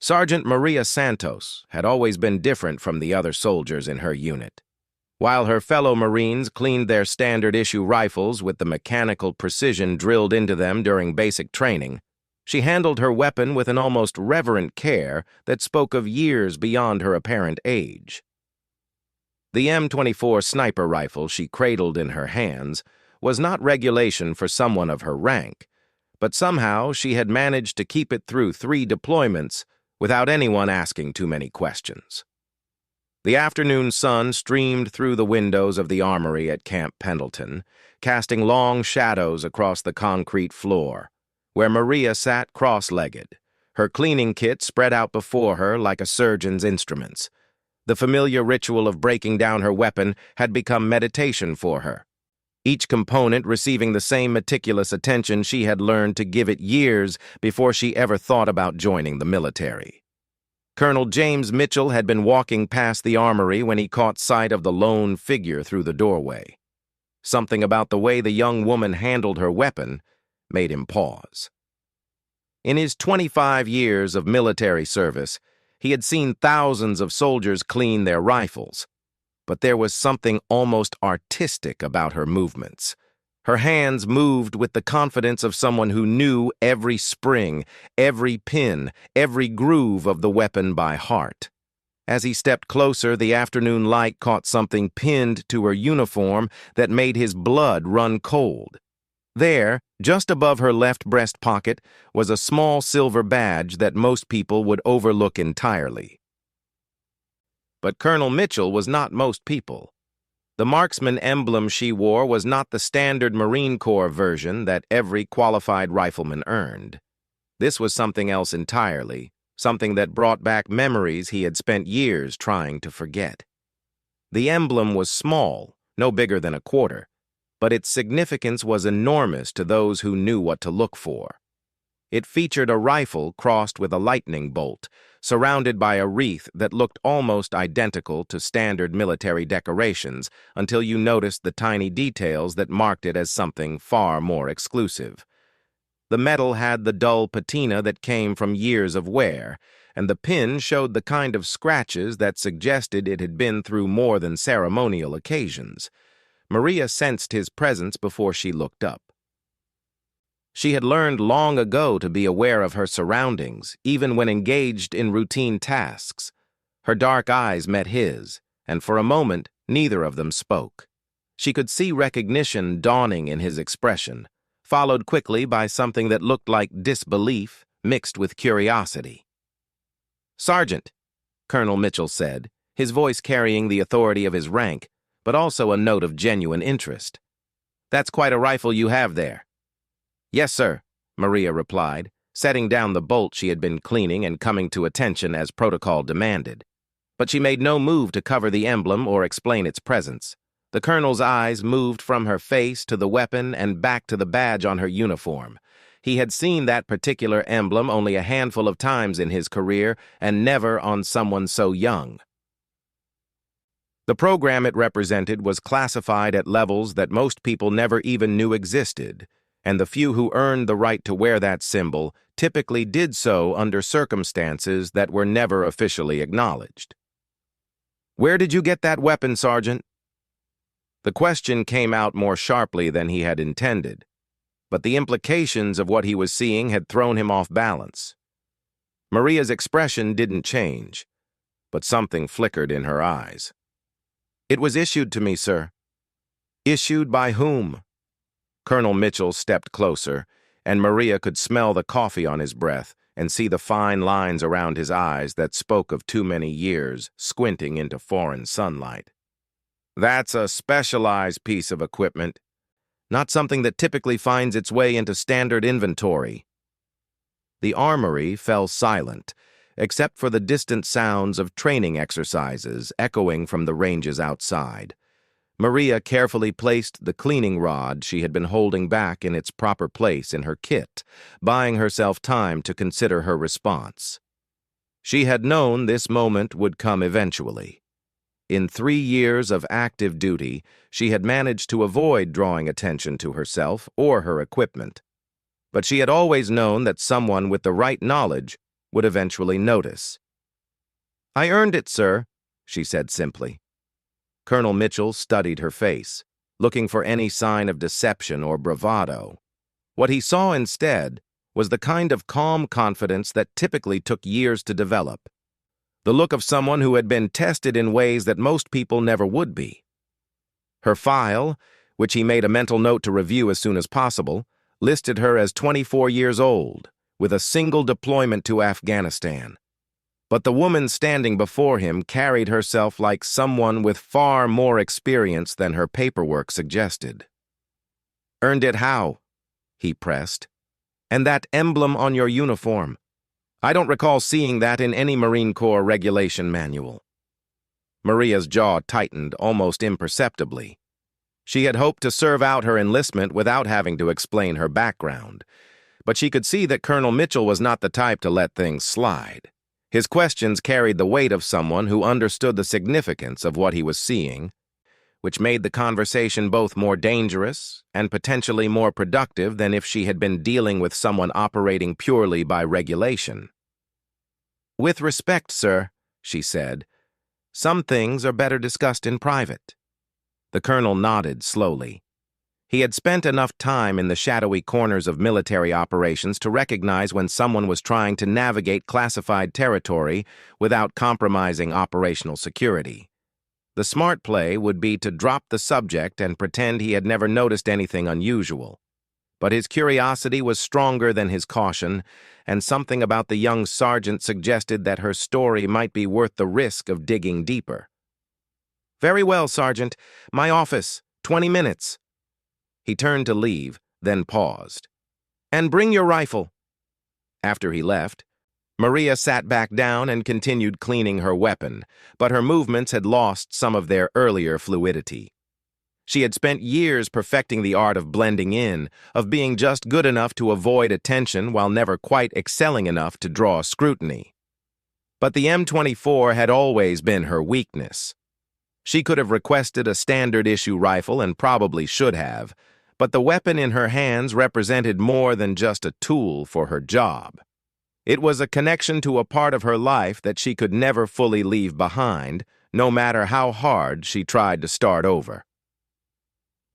Sergeant Maria Santos had always been different from the other soldiers in her unit. While her fellow Marines cleaned their standard-issue rifles with the mechanical precision drilled into them during basic training, she handled her weapon with an almost reverent care that spoke of years beyond her apparent age. The M24 sniper rifle she cradled in her hands was not regulation for someone of her rank, but somehow she had managed to keep it through 3 deployments without anyone asking too many questions. The afternoon sun streamed through the windows of the armory at Camp Pendleton, casting long shadows across the concrete floor, where Maria sat cross-legged, her cleaning kit spread out before her like a surgeon's instruments. The familiar ritual of breaking down her weapon had become meditation for her, each component receiving the same meticulous attention she had learned to give it years before she ever thought about joining the military. Colonel James Mitchell had been walking past the armory when he caught sight of the lone figure through the doorway. Something about the way the young woman handled her weapon made him pause. In his 25 years of military service, he had seen thousands of soldiers clean their rifles, but there was something almost artistic about her movements. Her hands moved with the confidence of someone who knew every spring, every pin, every groove of the weapon by heart. As he stepped closer, the afternoon light caught something pinned to her uniform that made his blood run cold. There, just above her left breast pocket, was a small silver badge that most people would overlook entirely. But Colonel Mitchell was not most people. The Marksman Emblem she wore was not the standard Marine Corps version that every qualified rifleman earned. This was something else entirely, something that brought back memories he had spent years trying to forget. The emblem was small, no bigger than a quarter, but its significance was enormous to those who knew what to look for. It featured a rifle crossed with a lightning bolt, surrounded by a wreath that looked almost identical to standard military decorations until you noticed the tiny details that marked it as something far more exclusive. The metal had the dull patina that came from years of wear, and the pin showed the kind of scratches that suggested it had been through more than ceremonial occasions. Maria sensed his presence before she looked up. She had learned long ago to be aware of her surroundings, even when engaged in routine tasks. Her dark eyes met his, and for a moment, neither of them spoke. She could see recognition dawning in his expression, followed quickly by something that looked like disbelief mixed with curiosity. "Sergeant," Colonel Mitchell said, his voice carrying the authority of his rank, but also a note of genuine interest. "That's quite a rifle you have there." "Yes, sir," Maria replied, setting down the bolt she had been cleaning and coming to attention as protocol demanded. But she made no move to cover the emblem or explain its presence. The colonel's eyes moved from her face to the weapon and back to the badge on her uniform. He had seen that particular emblem only a handful of times in his career, and never on someone so young. The program it represented was classified at levels that most people never even knew existed, and the few who earned the right to wear that symbol typically did so under circumstances that were never officially acknowledged. "Where did you get that weapon, Sergeant?" The question came out more sharply than he had intended, but the implications of what he was seeing had thrown him off balance. Maria's expression didn't change, but something flickered in her eyes. "It was issued to me, sir." "Issued by whom?" Colonel Mitchell stepped closer, and Maria could smell the coffee on his breath and see the fine lines around his eyes that spoke of too many years squinting into foreign sunlight. "That's a specialized piece of equipment, not something that typically finds its way into standard inventory." The armory fell silent, except for the distant sounds of training exercises echoing from the ranges outside. Maria carefully placed the cleaning rod she had been holding back in its proper place in her kit, buying herself time to consider her response. She had known this moment would come eventually. In 3 years of active duty, she had managed to avoid drawing attention to herself or her equipment. But she had always known that someone with the right knowledge would eventually notice. "I earned it, sir," she said simply. Colonel Mitchell studied her face, looking for any sign of deception or bravado. What he saw instead was the kind of calm confidence that typically took years to develop, the look of someone who had been tested in ways that most people never would be. Her file, which he made a mental note to review as soon as possible, listed her as 24 years old, with a single deployment to Afghanistan. But the woman standing before him carried herself like someone with far more experience than her paperwork suggested. "Earned it how?" he pressed. "And that emblem on your uniform. I don't recall seeing that in any Marine Corps regulation manual." Maria's jaw tightened almost imperceptibly. She had hoped to serve out her enlistment without having to explain her background, but she could see that Colonel Mitchell was not the type to let things slide. His questions carried the weight of someone who understood the significance of what he was seeing, which made the conversation both more dangerous and potentially more productive than if she had been dealing with someone operating purely by regulation. "With respect, sir," she said, "some things are better discussed in private." The colonel nodded slowly. He had spent enough time in the shadowy corners of military operations to recognize when someone was trying to navigate classified territory without compromising operational security. The smart play would be to drop the subject and pretend he had never noticed anything unusual. But his curiosity was stronger than his caution, and something about the young sergeant suggested that her story might be worth the risk of digging deeper. "Very well, Sergeant. My office. 20 minutes." He turned to leave, then paused. "And bring your rifle." After he left, Maria sat back down and continued cleaning her weapon, but her movements had lost some of their earlier fluidity. She had spent years perfecting the art of blending in, of being just good enough to avoid attention while never quite excelling enough to draw scrutiny. But the M24 had always been her weakness. She could have requested a standard-issue rifle and probably should have, but the weapon in her hands represented more than just a tool for her job. It was a connection to a part of her life that she could never fully leave behind, no matter how hard she tried to start over.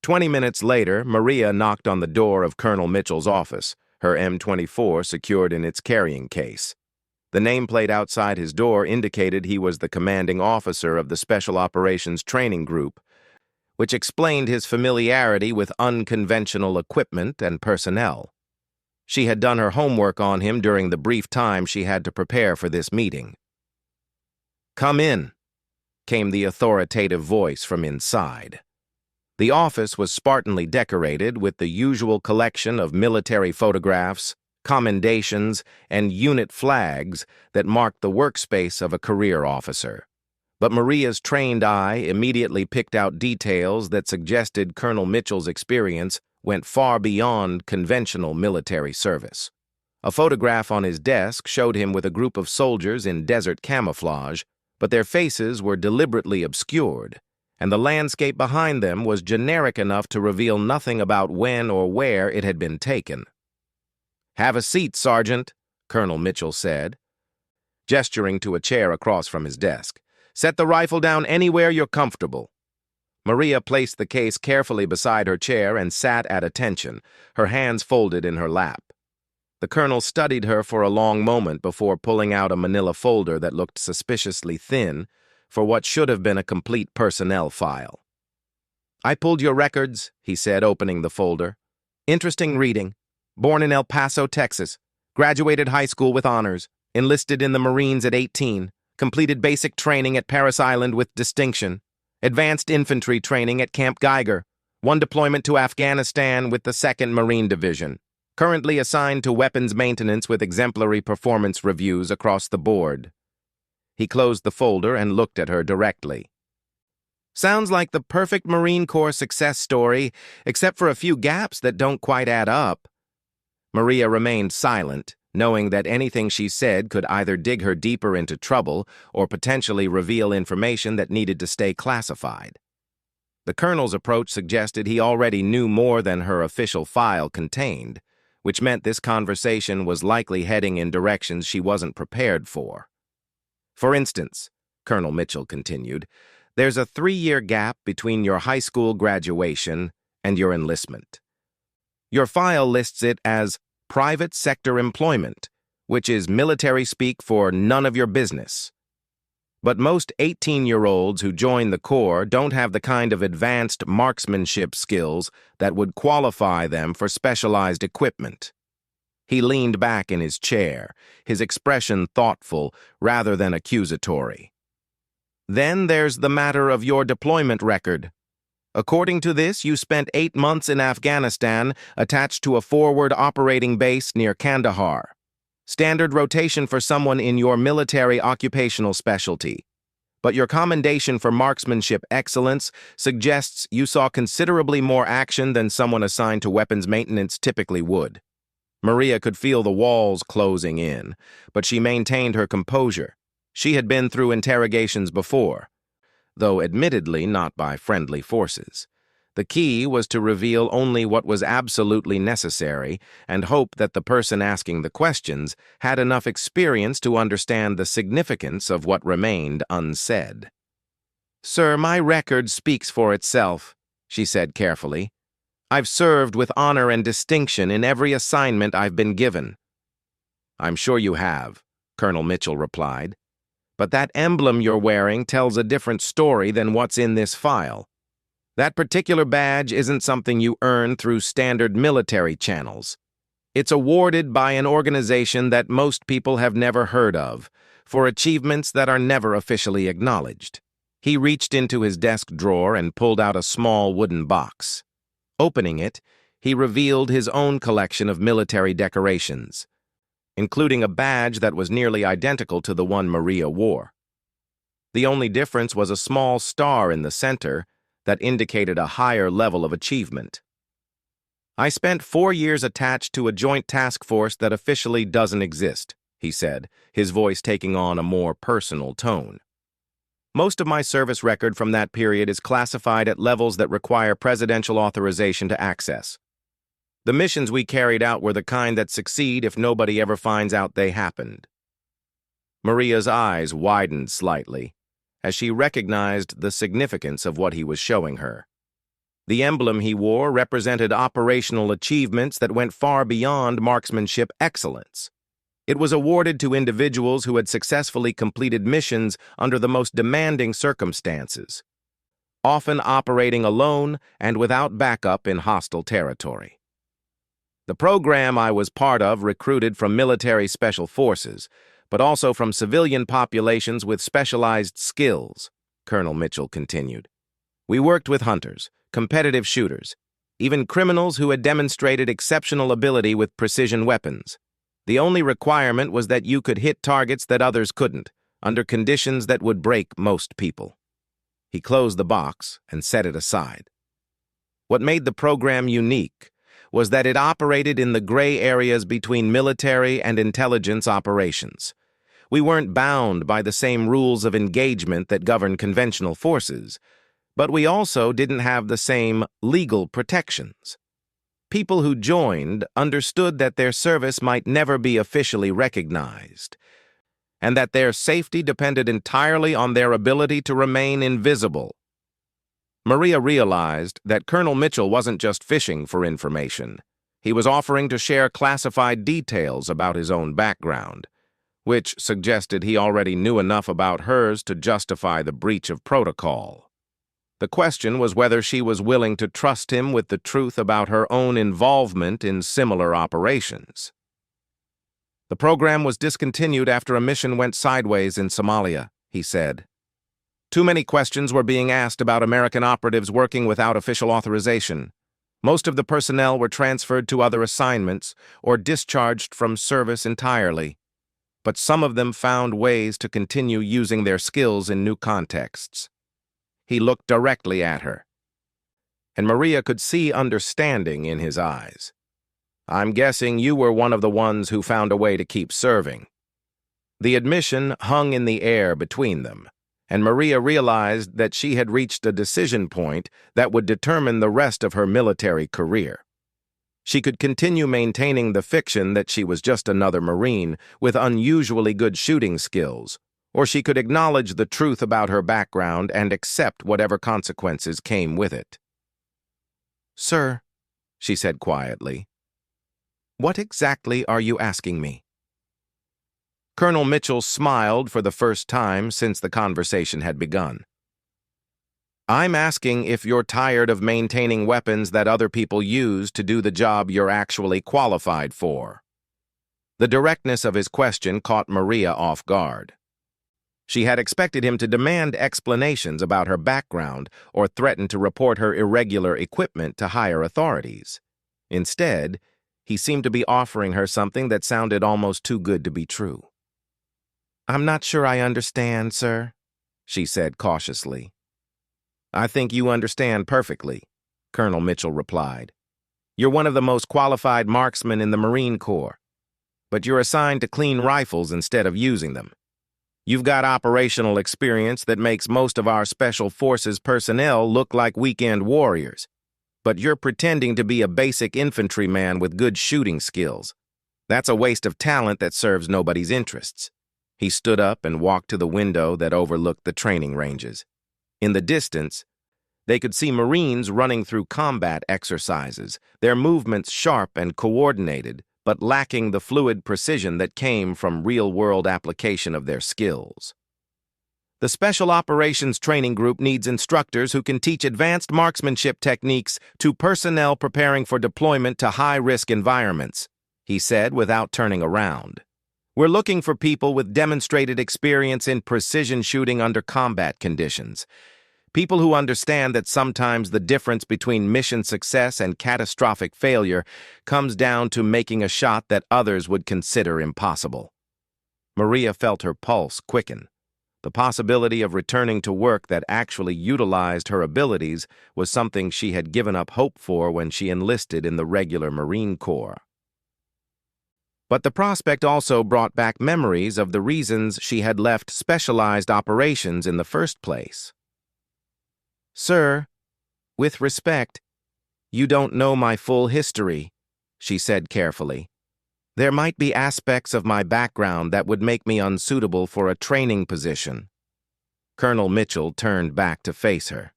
20 minutes later, Maria knocked on the door of Colonel Mitchell's office, her M24 secured in its carrying case. The nameplate outside his door indicated he was the commanding officer of the Special Operations Training Group, which explained his familiarity with unconventional equipment and personnel. She had done her homework on him during the brief time she had to prepare for this meeting. "Come in," came the authoritative voice from inside. The office was spartanly decorated with the usual collection of military photographs, commendations, and unit flags that marked the workspace of a career officer. But Maria's trained eye immediately picked out details that suggested Colonel Mitchell's experience went far beyond conventional military service. A photograph on his desk showed him with a group of soldiers in desert camouflage, but their faces were deliberately obscured, and the landscape behind them was generic enough to reveal nothing about when or where it had been taken. "Have a seat, Sergeant," Colonel Mitchell said, gesturing to a chair across from his desk. "Set the rifle down anywhere you're comfortable." Maria placed the case carefully beside her chair and sat at attention, her hands folded in her lap. The colonel studied her for a long moment before pulling out a manila folder that looked suspiciously thin for what should have been a complete personnel file. "I pulled your records," he said, opening the folder. "Interesting reading. Born in El Paso, Texas. Graduated high school with honors. Enlisted in the Marines at 18. Completed basic training at Parris Island with distinction. Advanced infantry training at Camp Geiger. One deployment to Afghanistan with the 2nd Marine Division. Currently assigned to weapons maintenance with exemplary performance reviews across the board." He closed the folder and looked at her directly. "Sounds like the perfect Marine Corps success story, except for a few gaps that don't quite add up." Maria remained silent, knowing that anything she said could either dig her deeper into trouble or potentially reveal information that needed to stay classified. The colonel's approach suggested he already knew more than her official file contained, which meant this conversation was likely heading in directions she wasn't prepared for. For instance, Colonel Mitchell continued, there's a 3-year gap between your high school graduation and your enlistment. Your file lists it as private sector employment, which is military speak for none of your business. But most 18-year-olds who join the Corps don't have the kind of advanced marksmanship skills that would qualify them for specialized equipment. He leaned back in his chair, his expression thoughtful rather than accusatory. Then there's the matter of your deployment record. According to this, you spent 8 months in Afghanistan attached to a forward operating base near Kandahar. Standard rotation for someone in your military occupational specialty. But your commendation for marksmanship excellence suggests you saw considerably more action than someone assigned to weapons maintenance typically would. Maria could feel the walls closing in, but she maintained her composure. She had been through interrogations before, though admittedly not by friendly forces. The key was to reveal only what was absolutely necessary and hope that the person asking the questions had enough experience to understand the significance of what remained unsaid. "Sir, my record speaks for itself," she said carefully. "I've served with honor and distinction in every assignment I've been given." "I'm sure you have," Colonel Mitchell replied. "But that emblem you're wearing tells a different story than what's in this file. That particular badge isn't something you earn through standard military channels. It's awarded by an organization that most people have never heard of, for achievements that are never officially acknowledged." He reached into his desk drawer and pulled out a small wooden box. Opening it, he revealed his own collection of military decorations, including a badge that was nearly identical to the one Maria wore. The only difference was a small star in the center that indicated a higher level of achievement. "I spent 4 years attached to a joint task force that officially doesn't exist," he said, his voice taking on a more personal tone. "Most of my service record from that period is classified at levels that require presidential authorization to access. The missions we carried out were the kind that succeed if nobody ever finds out they happened." Maria's eyes widened slightly as she recognized the significance of what he was showing her. The emblem he wore represented operational achievements that went far beyond marksmanship excellence. It was awarded to individuals who had successfully completed missions under the most demanding circumstances, often operating alone and without backup in hostile territory. "The program I was part of recruited from military special forces, but also from civilian populations with specialized skills," Colonel Mitchell continued. "We worked with hunters, competitive shooters, even criminals who had demonstrated exceptional ability with precision weapons. The only requirement was that you could hit targets that others couldn't, under conditions that would break most people." He closed the box and set it aside. What made the program unique was that it operated in the gray areas between military and intelligence operations. We weren't bound by the same rules of engagement that govern conventional forces, but we also didn't have the same legal protections. People who joined understood that their service might never be officially recognized, and that their safety depended entirely on their ability to remain invisible. Maria realized that Colonel Mitchell wasn't just fishing for information. He was offering to share classified details about his own background, which suggested he already knew enough about hers to justify the breach of protocol. The question was whether she was willing to trust him with the truth about her own involvement in similar operations. "The program was discontinued after a mission went sideways in Somalia," he said. "Too many questions were being asked about American operatives working without official authorization. Most of the personnel were transferred to other assignments or discharged from service entirely, but some of them found ways to continue using their skills in new contexts." He looked directly at her, and Maria could see understanding in his eyes. "I'm guessing you were one of the ones who found a way to keep serving." The admission hung in the air between them, and Maria realized that she had reached a decision point that would determine the rest of her military career. She could continue maintaining the fiction that she was just another Marine with unusually good shooting skills, or she could acknowledge the truth about her background and accept whatever consequences came with it. "Sir," she said quietly, "what exactly are you asking me?" Colonel Mitchell smiled for the first time since the conversation had begun. "I'm asking if you're tired of maintaining weapons that other people use to do the job you're actually qualified for." The directness of his question caught Maria off guard. She had expected him to demand explanations about her background or threaten to report her irregular equipment to higher authorities. Instead, he seemed to be offering her something that sounded almost too good to be true. "I'm not sure I understand, sir," she said cautiously. "I think you understand perfectly," Colonel Mitchell replied. "You're one of the most qualified marksmen in the Marine Corps, but you're assigned to clean rifles instead of using them. You've got operational experience that makes most of our Special Forces personnel look like weekend warriors, but you're pretending to be a basic infantryman with good shooting skills. That's a waste of talent that serves nobody's interests." He stood up and walked to the window that overlooked the training ranges. In the distance, they could see Marines running through combat exercises, their movements sharp and coordinated, but lacking the fluid precision that came from real-world application of their skills. "The Special Operations Training Group needs instructors who can teach advanced marksmanship techniques to personnel preparing for deployment to high-risk environments," he said without turning around. "We're looking for people with demonstrated experience in precision shooting under combat conditions. People who understand that sometimes the difference between mission success and catastrophic failure comes down to making a shot that others would consider impossible." Maria felt her pulse quicken. The possibility of returning to work that actually utilized her abilities was something she had given up hope for when she enlisted in the regular Marine Corps. But the prospect also brought back memories of the reasons she had left specialized operations in the first place. "Sir, with respect, you don't know my full history," she said carefully. "There might be aspects of my background that would make me unsuitable for a training position." Colonel Mitchell turned back to face her.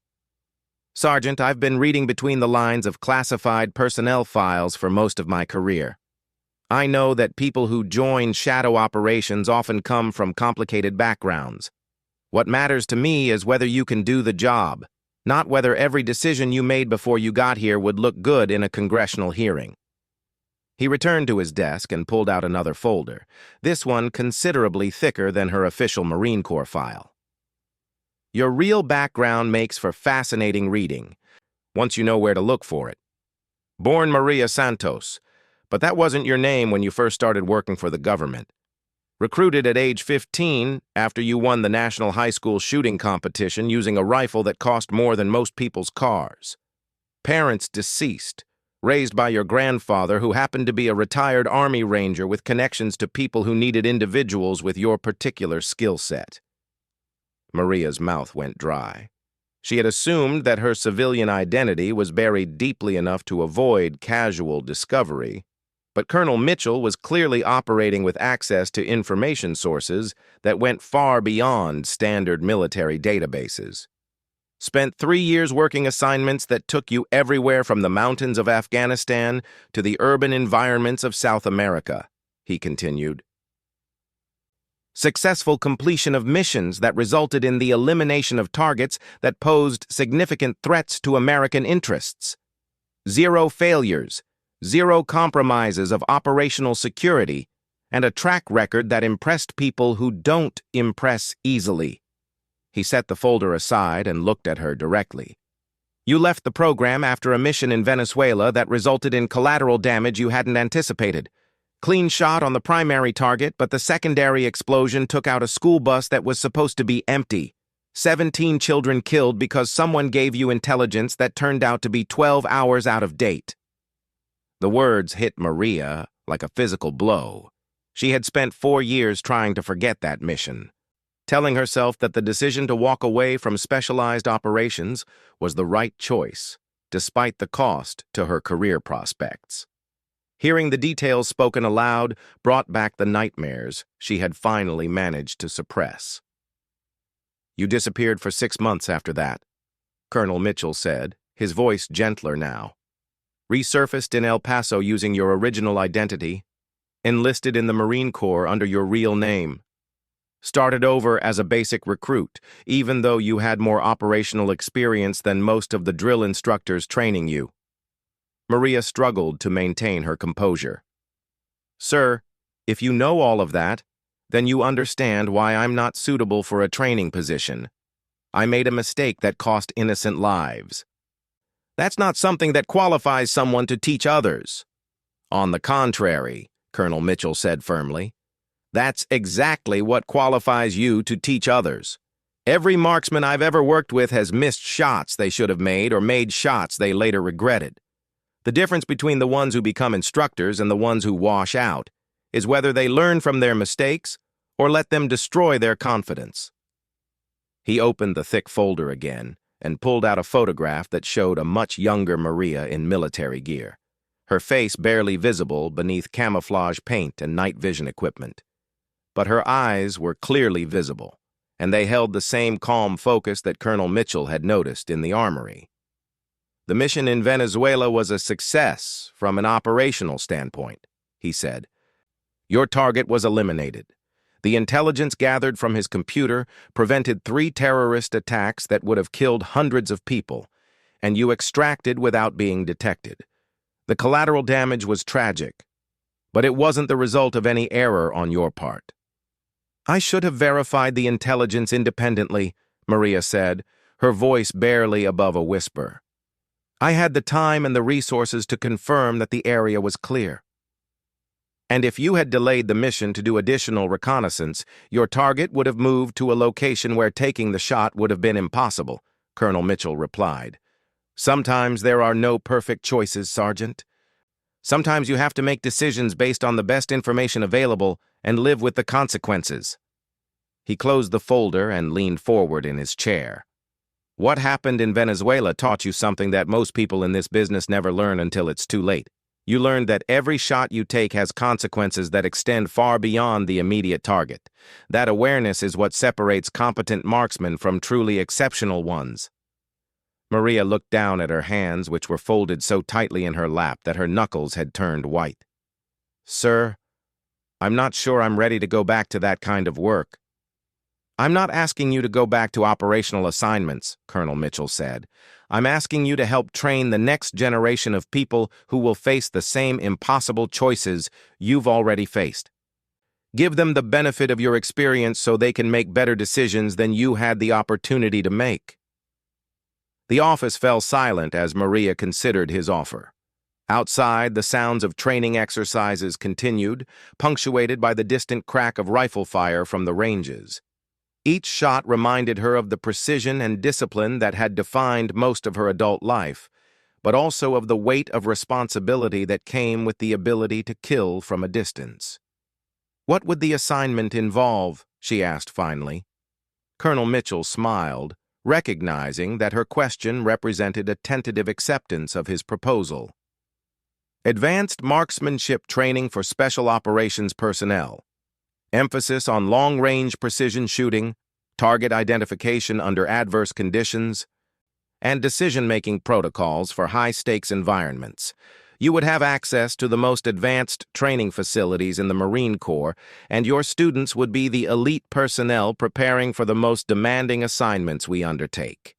"Sergeant, I've been reading between the lines of classified personnel files for most of my career. I know that people who join shadow operations often come from complicated backgrounds. What matters to me is whether you can do the job, not whether every decision you made before you got here would look good in a congressional hearing." He returned to his desk and pulled out another folder, this one considerably thicker than her official Marine Corps file. "Your real background makes for fascinating reading, once you know where to look for it. Born Maria Santos, but that wasn't your name when you first started working for the government. Recruited at age 15 after you won the National High School shooting competition using a rifle that cost more than most people's cars. Parents deceased, raised by your grandfather who happened to be a retired Army Ranger with connections to people who needed individuals with your particular skill set." Maria's mouth went dry. She had assumed that her civilian identity was buried deeply enough to avoid casual discovery, but Colonel Mitchell was clearly operating with access to information sources that went far beyond standard military databases. "Spent 3 years working assignments that took you everywhere from the mountains of Afghanistan to the urban environments of South America," he continued. "Successful completion of missions that resulted in the elimination of targets that posed significant threats to American interests. 0 failures, 0 compromises of operational security, and a track record that impressed people who don't impress easily." He set the folder aside and looked at her directly. "You left the program after a mission in Venezuela that resulted in collateral damage you hadn't anticipated. Clean shot on the primary target, but the secondary explosion took out a school bus that was supposed to be empty. 17 children killed because someone gave you intelligence that turned out to be 12 hours out of date." The words hit Maria like a physical blow. She had spent 4 years trying to forget that mission, telling herself that the decision to walk away from specialized operations was the right choice, despite the cost to her career prospects. Hearing the details spoken aloud brought back the nightmares she had finally managed to suppress. "You disappeared for 6 months after that," Colonel Mitchell said, his voice gentler now. "Resurfaced in El Paso using your original identity, enlisted in the Marine Corps under your real name. Started over as a basic recruit, even though you had more operational experience than most of the drill instructors training you." Maria struggled to maintain her composure. "Sir, if you know all of that, then you understand why I'm not suitable for a training position. I made a mistake that cost innocent lives. That's not something that qualifies someone to teach others." "On the contrary," Colonel Mitchell said firmly, "that's exactly what qualifies you to teach others. Every marksman I've ever worked with has missed shots they should have made or made shots they later regretted. The difference between the ones who become instructors and the ones who wash out is whether they learn from their mistakes or let them destroy their confidence." He opened the thick folder again and pulled out a photograph that showed a much younger Maria in military gear, her face barely visible beneath camouflage paint and night vision equipment. But her eyes were clearly visible, and they held the same calm focus that Colonel Mitchell had noticed in the armory. "The mission in Venezuela was a success from an operational standpoint," he said. "Your target was eliminated. The intelligence gathered from his computer prevented 3 terrorist attacks that would have killed hundreds of people, and you extracted without being detected. The collateral damage was tragic, but it wasn't the result of any error on your part." "I should have verified the intelligence independently," Maria said, her voice barely above a whisper. "I had the time and the resources to confirm that the area was clear. And if you had delayed the mission to do additional reconnaissance, your target would have moved to a location where taking the shot would have been impossible," Colonel Mitchell replied. "Sometimes there are no perfect choices, Sergeant. Sometimes you have to make decisions based on the best information available and live with the consequences." He closed the folder and leaned forward in his chair. "What happened in Venezuela taught you something that most people in this business never learn until it's too late. You learned that every shot you take has consequences that extend far beyond the immediate target. That awareness is what separates competent marksmen from truly exceptional ones." Maria looked down at her hands, which were folded so tightly in her lap that her knuckles had turned white. "Sir, I'm not sure I'm ready to go back to that kind of work." "I'm not asking you to go back to operational assignments," Colonel Mitchell said. "I'm asking you to help train the next generation of people who will face the same impossible choices you've already faced. Give them the benefit of your experience so they can make better decisions than you had the opportunity to make." The office fell silent as Maria considered his offer. Outside, the sounds of training exercises continued, punctuated by the distant crack of rifle fire from the ranges. Each shot reminded her of the precision and discipline that had defined most of her adult life, but also of the weight of responsibility that came with the ability to kill from a distance. "What would the assignment involve?" she asked finally. Colonel Mitchell smiled, recognizing that her question represented a tentative acceptance of his proposal. "Advanced marksmanship training for special operations personnel. Emphasis on long-range precision shooting, target identification under adverse conditions, and decision-making protocols for high-stakes environments. You would have access to the most advanced training facilities in the Marine Corps, and your students would be the elite personnel preparing for the most demanding assignments we undertake.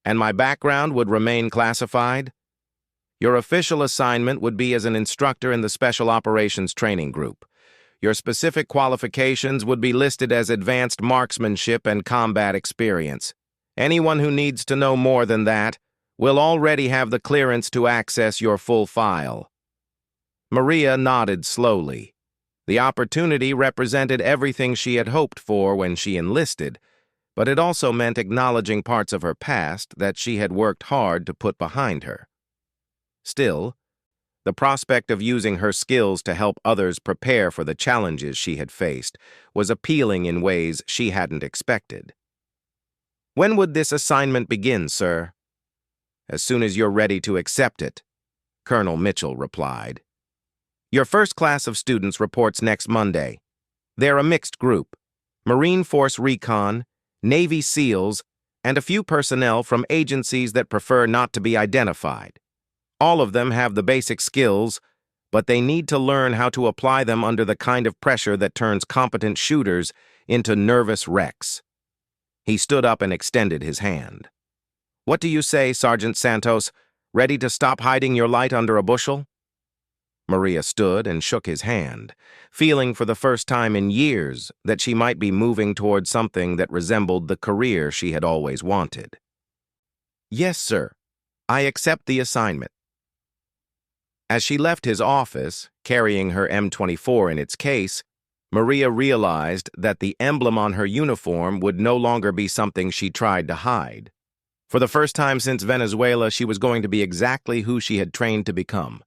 And my background would remain classified. Your official assignment would be as an instructor in the Special Operations Training Group. Your specific qualifications would be listed as advanced marksmanship and combat experience. Anyone who needs to know more than that will already have the clearance to access your full file." Maria nodded slowly. The opportunity represented everything she had hoped for when she enlisted, but it also meant acknowledging parts of her past that she had worked hard to put behind her. Still, the prospect of using her skills to help others prepare for the challenges she had faced was appealing in ways she hadn't expected. "When would this assignment begin, sir?" "As soon as you're ready to accept it," Colonel Mitchell replied. Your first class of students reports next Monday. They're a mixed group: Marine Force Recon, Navy SEALs, and a few personnel from agencies that prefer not to be identified. All of them have the basic skills, but they need to learn how to apply them under the kind of pressure that turns competent shooters into nervous wrecks. He stood up and extended his hand. What do you say, Sergeant Santos? Ready to stop hiding your light under a bushel? Maria stood and shook his hand, feeling for the first time in years that she might be moving toward something that resembled the career she had always wanted. Yes, sir. I accept the assignment. As she left his office, carrying her M24 in its case, Maria realized that the emblem on her uniform would no longer be something she tried to hide. For the first time since Venezuela, she was going to be exactly who she had trained to become.